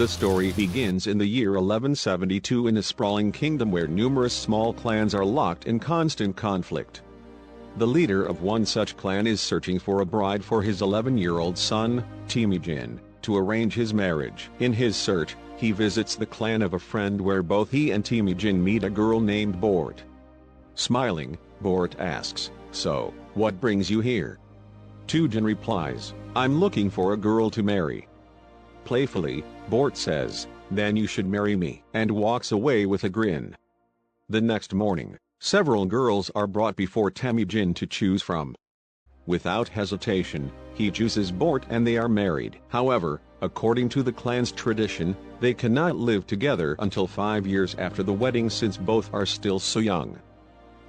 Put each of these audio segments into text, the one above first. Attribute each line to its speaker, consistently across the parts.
Speaker 1: The story begins in the year 1172 in a sprawling kingdom where numerous small clans are locked in constant conflict. The leader of one such clan is searching for a bride for his 11-year-old son, Temüjin, to arrange his marriage. In his search, he visits the clan of a friend where both he and Temüjin meet a girl named Bort. Smiling, Bort asks, "So, what brings you here?" Temüjin replies, "I'm looking for a girl to marry." Playfully, Bort says, "Then you should marry me," and walks away with a grin. The next morning, several girls are brought before Temüjin to choose from. Without hesitation, he chooses Bort and they are married. However, according to the clan's tradition, they cannot live together until 5 years after the wedding since both are still so young.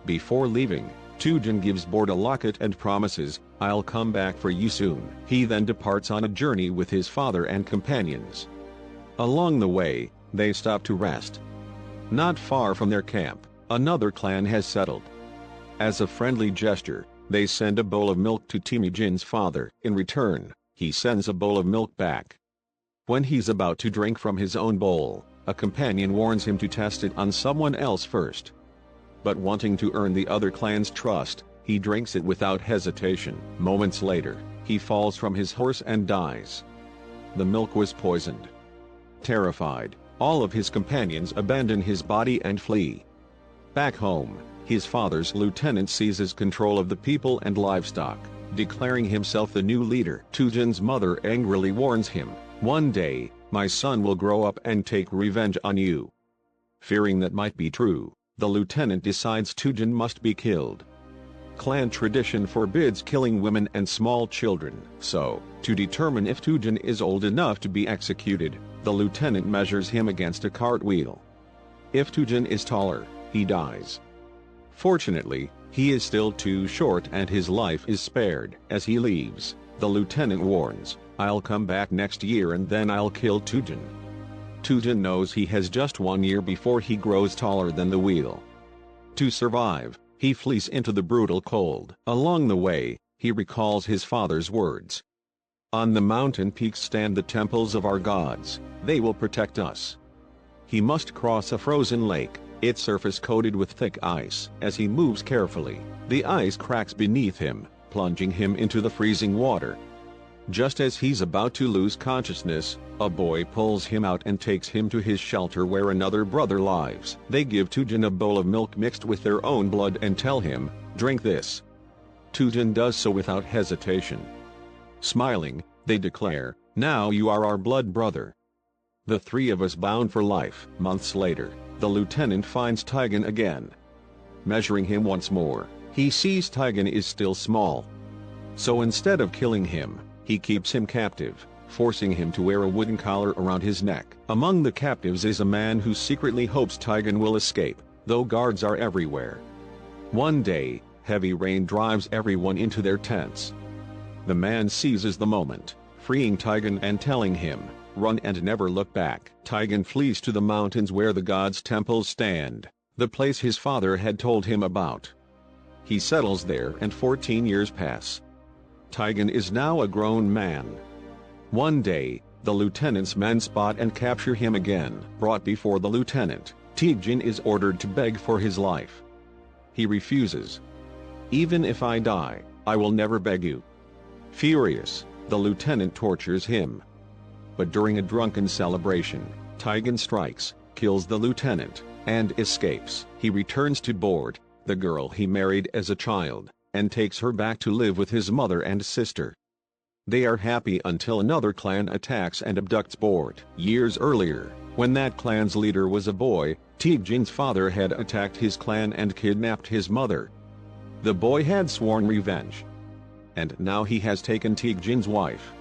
Speaker 1: Before leaving, Temüjin gives Bort a locket and promises, "I'll come back for you soon." He then departs on a journey with his father and companions. Along the way, they stop to rest. Not far from their camp, another clan has settled. As a friendly gesture, they send a bowl of milk to Temüjin's father. In return, he sends a bowl of milk back. When he's about to drink from his own bowl, a companion warns him to test it on someone else first. But wanting to earn the other clan's trust, he drinks it without hesitation. Moments later, he falls from his horse and dies. The milk was poisoned. Terrified, all of his companions abandon his body and flee. Back home, his father's lieutenant seizes control of the people and livestock, declaring himself the new leader. Temüjin's mother angrily warns him, "One day, my son will grow up and take revenge on you." Fearing that might be true, the lieutenant decides Temüjin must be killed. Clan tradition forbids killing women and small children, so, to determine if Temüjin is old enough to be executed, the lieutenant measures him against a cartwheel. If Temüjin is taller, he dies. Fortunately, he is still too short and his life is spared. As he leaves, the lieutenant warns, "I'll come back next year and then I'll kill Temüjin." Temüjin knows he has just 1 year before he grows taller than the wheel. To survive, he flees into the brutal cold. Along the way, he recalls his father's words. "On the mountain peaks stand the temples of our gods, they will protect us." He must cross a frozen lake, its surface coated with thick ice. As he moves carefully, the ice cracks beneath him, plunging him into the freezing water. Just as he's about to lose consciousness, a boy pulls him out and takes him to his shelter where another brother lies. They give Temüjin a bowl of milk mixed with their own blood and tell him, "Drink this." Temüjin does so without hesitation. Smiling, they declare, "Now you are our blood brother." The three of us bound for life. Months later, the lieutenant finds Temüjin again. Measuring him once more, he sees Temüjin is still small. So instead of killing him, he keeps him captive, forcing him to wear a wooden collar around his neck. Among the captives is a man who secretly hopes Temüjin will escape, though guards are everywhere. One day, heavy rain drives everyone into their tents. The man seizes the moment, freeing Temüjin and telling him, "Run and never look back." Temüjin flees to the mountains where the gods' temples stand, the place his father had told him about. He settles there and 14 years pass. Temüjin is now a grown man. One day, the lieutenant's men spot and capture him again. Brought before the lieutenant, Temüjin is ordered to beg for his life. He refuses. "Even if I die, I will never beg you." Furious, the lieutenant tortures him. But during a drunken celebration, Temüjin strikes, kills the lieutenant, and escapes. He returns to Bort, the girl he married as a child, and takes her back to live with his mother and sister. They are happy until another clan attacks and abducts Bort. Years earlier, when that clan's leader was a boy, Temüjin's father had attacked his clan and kidnapped his mother. The boy had sworn revenge. And now he has taken Temüjin's wife.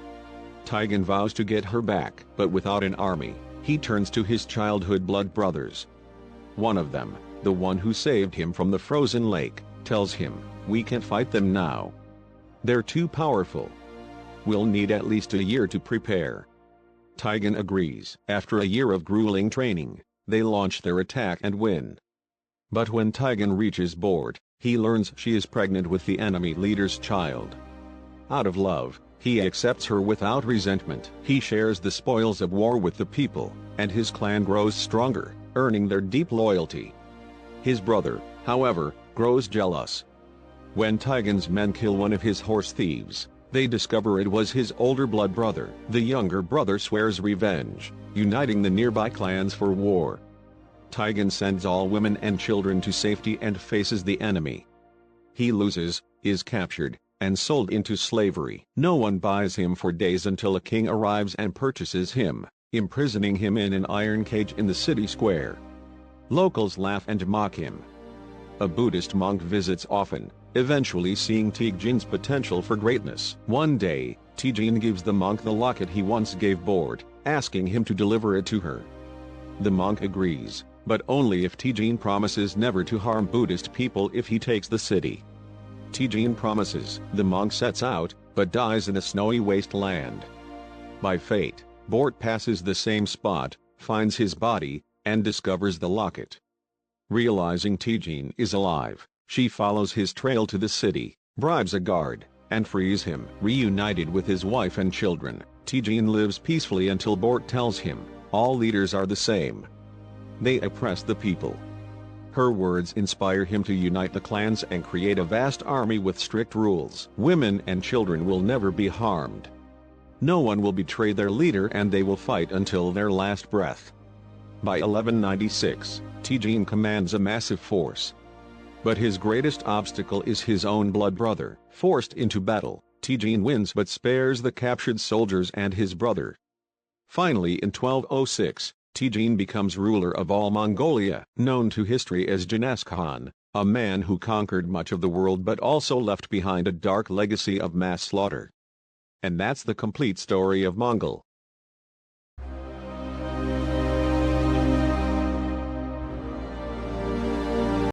Speaker 1: Temüjin vows to get her back, but without an army, he turns to his childhood blood brothers. One of them, the one who saved him from the frozen lake, tells him, "We can't fight them now. They're too powerful. We'll need at least a year to prepare." Temüjin agrees. After a year of grueling training, they launch their attack and win. But when Temüjin reaches Bort, he learns she is pregnant with the enemy leader's child. Out of love, He accepts her without resentment. He shares the spoils of war with the people, and his clan grows stronger, earning their deep loyalty. His brother, however, grows jealous. When Tigan's men kill one of his horse thieves, they discover it was his older blood brother. The younger brother swears revenge, uniting the nearby clans for war. Tigan sends all women and children to safety and faces the enemy. He loses, is captured, and sold into slavery. No one buys him for days until a king arrives and purchases him, imprisoning him in an iron cage in the city square. Locals laugh and mock him. A Buddhist monk visits often, eventually seeing Temüjin's potential for greatness. One day, Temüjin gives the monk the locket he once gave Bort, asking him to deliver it to her. The monk agrees, but only if Temüjin promises never to harm Buddhist people if he takes the city. Temüjin promises. The monk sets out, but dies in a snowy wasteland. By fate, Bort passes the same spot, finds his body, and discovers the locket. Realizing Temüjin is alive, she follows his trail to the city, bribes a guard, and frees him. Reunited with his wife and children, Temüjin lives peacefully until Bort tells him, all leaders are the same. They oppress the people. Her words inspire him to unite the clans and create a vast army with strict rules. Women and children will never be harmed. No one will betray their leader and they will fight until their last breath. By 1196, Temüjin commands a massive force. But his greatest obstacle is his own blood brother. Forced into battle, Temüjin wins but spares the captured soldiers and his brother. Finally in 1206, Temüjin becomes ruler of all Mongolia, known to history as Genghis Khan, a man who conquered much of the world but also left behind a dark legacy of mass slaughter. And that's the complete story of Mongol.